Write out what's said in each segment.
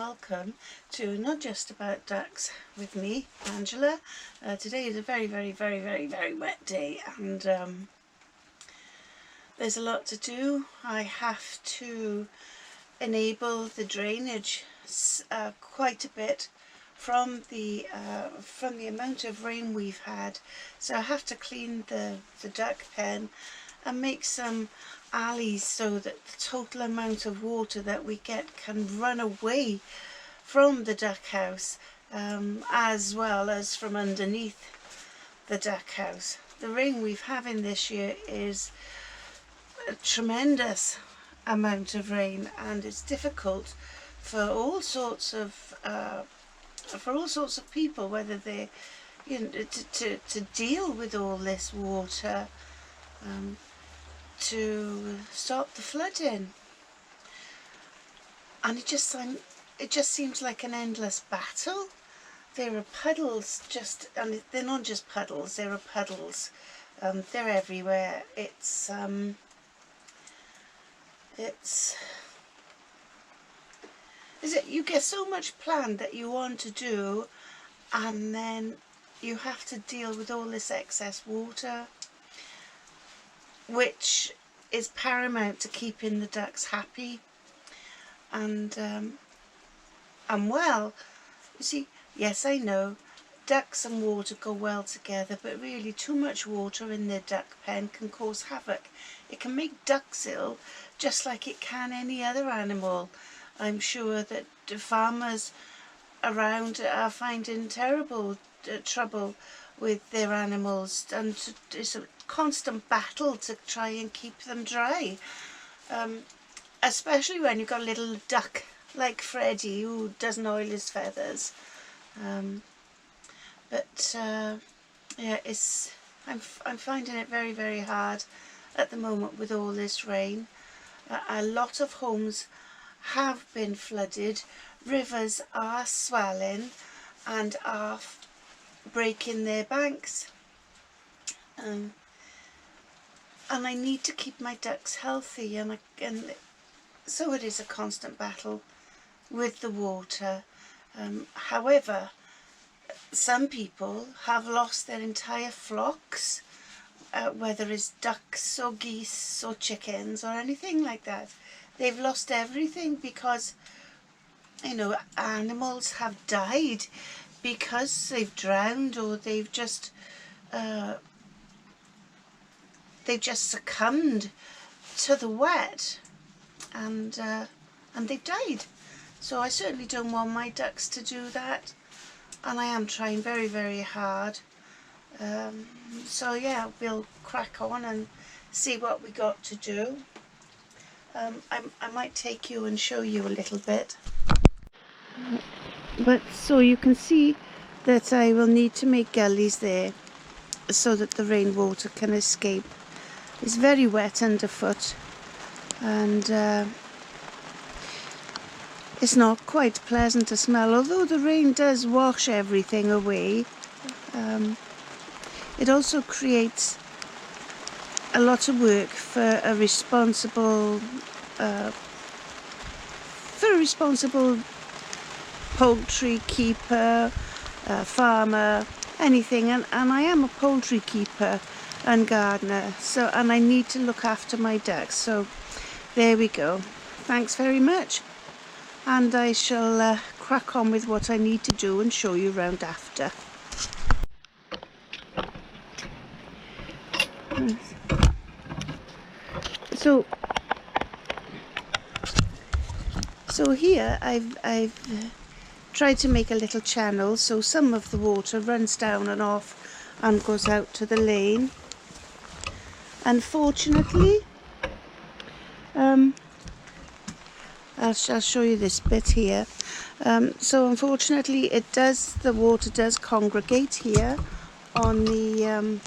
welcome to Not Just About Ducks with me, Angela. Today is a very wet day, and there's a lot to do. I have to enable the drainage quite a bit from the amount of rain we've had, so I have to clean the duck pen and make some alleys so that the total amount of water that we get can run away from the duck house, as well as from underneath the duck house. The rain we've having this year is a tremendous amount of rain, and it's difficult for all sorts of people, whether they, to deal with all this water, to stop the flooding. And it just seems like an endless battle. There are puddles, and they're not just puddles, there are puddles. They're everywhere. You get so much planned that you want to do, and then you have to deal with all this excess water, which is paramount to keeping the ducks happy and well. You see, yes, I know ducks and water go well together, but really too much water in their duck pen can cause havoc. It can make ducks ill just like it can any other animal. I'm sure that the farmers around are finding terrible trouble with their animals, and it's a constant battle to try and keep them dry, especially when you've got a little duck like Freddie who doesn't oil his feathers. Yeah, I'm finding it very hard at the moment with all this rain. A lot of homes have been flooded. Rivers are swelling and are breaking their banks, and I need to keep my ducks healthy, and so it is a constant battle with the water. However, some people have lost their entire flocks, whether it's ducks or geese or chickens or anything like that. They've lost everything because, animals have died because they've drowned, or they've just succumbed to the wet, and they've died. So I certainly don't want my ducks to do that, and I am trying very hard. So yeah, we'll crack on and see what we got to do. I might take you and show you a little bit. But so you can see that I will need to make gullies there so that the rainwater can escape. It's very wet underfoot, and it's not quite pleasant to smell, although the rain does wash everything away. It also creates a lot of work for a responsible poultry keeper, farmer, anything, and I am a poultry keeper and gardener, and I need to look after my ducks. So there we go. Thanks very much, and I shall crack on with what I need to do and show you round after. So here I've tried to make a little channel, so some of the water runs down and off and goes out to the lane. Unfortunately, I'll show you this bit here. So unfortunately, the water does congregate here on the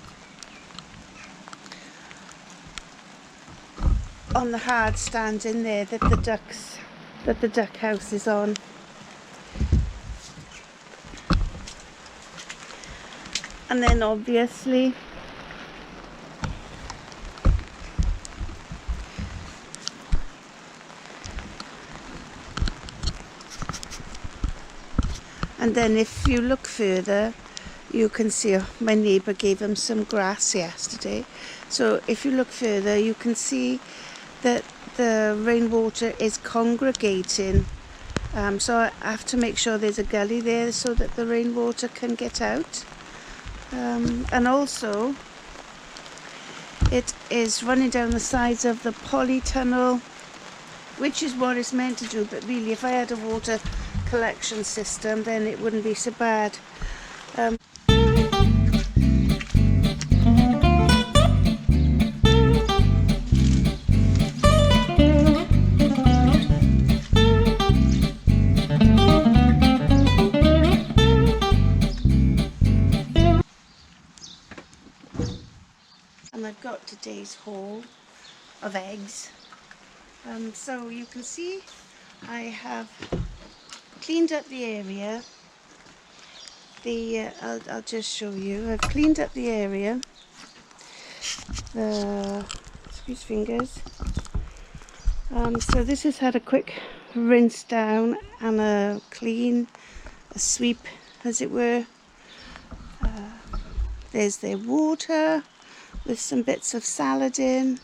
hard stand in there that the duck house is on. And then obviously And then if you look further, you can see my neighbour gave them some grass yesterday. So if you look further, you can see that the rainwater is congregating. So I have to make sure there's a gully there so that the rainwater can get out. And also it is running down the sides of the polytunnel, which is what it's meant to do, but really if I had a water collection system then it wouldn't be so bad. And I've got today's haul of eggs. So you can see I have cleaned up the area. I'll just show you. I've cleaned up the area. Excuse fingers. So this has had a quick rinse down and a clean, a sweep as it were. There's their water with some bits of salad in.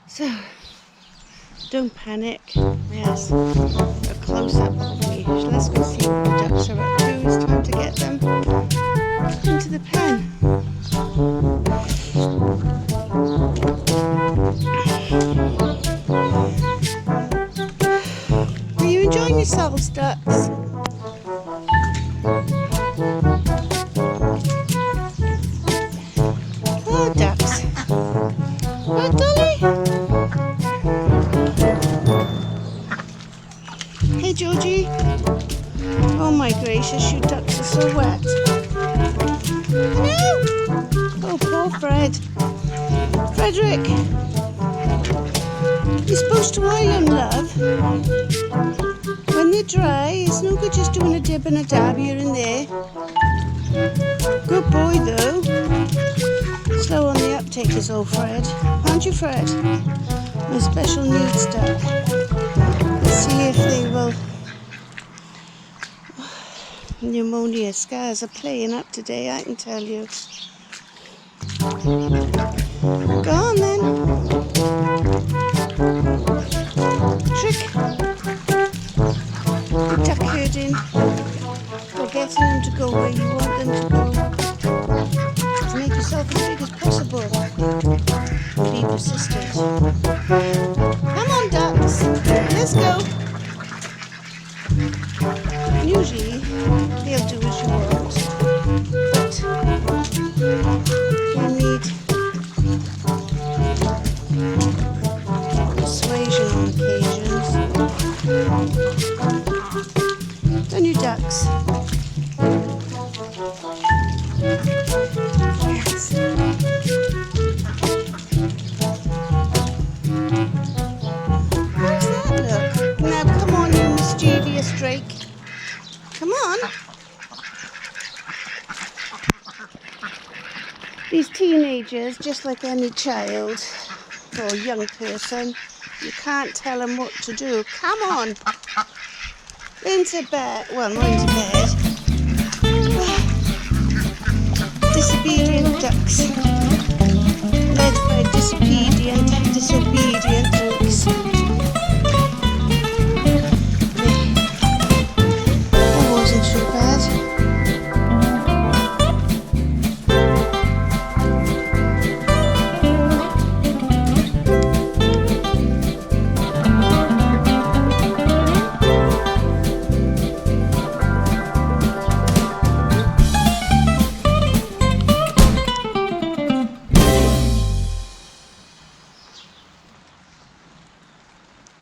So, don't panic. Yes, a close-up of me. Let's go see what the ducks are up to. It's time to get them into the pen. Are you enjoying yourselves, ducks? Oh, ducks. Oh, Dolly. Hey, Georgie. Oh my gracious, you ducks are so wet. No! Oh, poor Fred. Frederick. You're supposed to oil them, love. When they're dry, it's no good just doing a dib and a dab here and there. Good boy, though. Slow on the uptake is old Fred. Aren't you, Fred? My special needs duck. Let's see if they will... Pneumonia scars are playing up today, I can tell you. Go on then. Trick. The duck herding. Or getting them to go where you want them to go. To make yourself as big as possible. Be persistent. Come on, ducks. Let's go. Usually they'll do as you want, but you need persuasion on occasions. Don't you, ducks? Yes. How's that look? Now come on, you mischievous Drake. Come on. These teenagers, just like any child or young person, you can't tell them what to do. Come on. Into bed. Well, not into bed. Disobedient ducks. Led by disappeared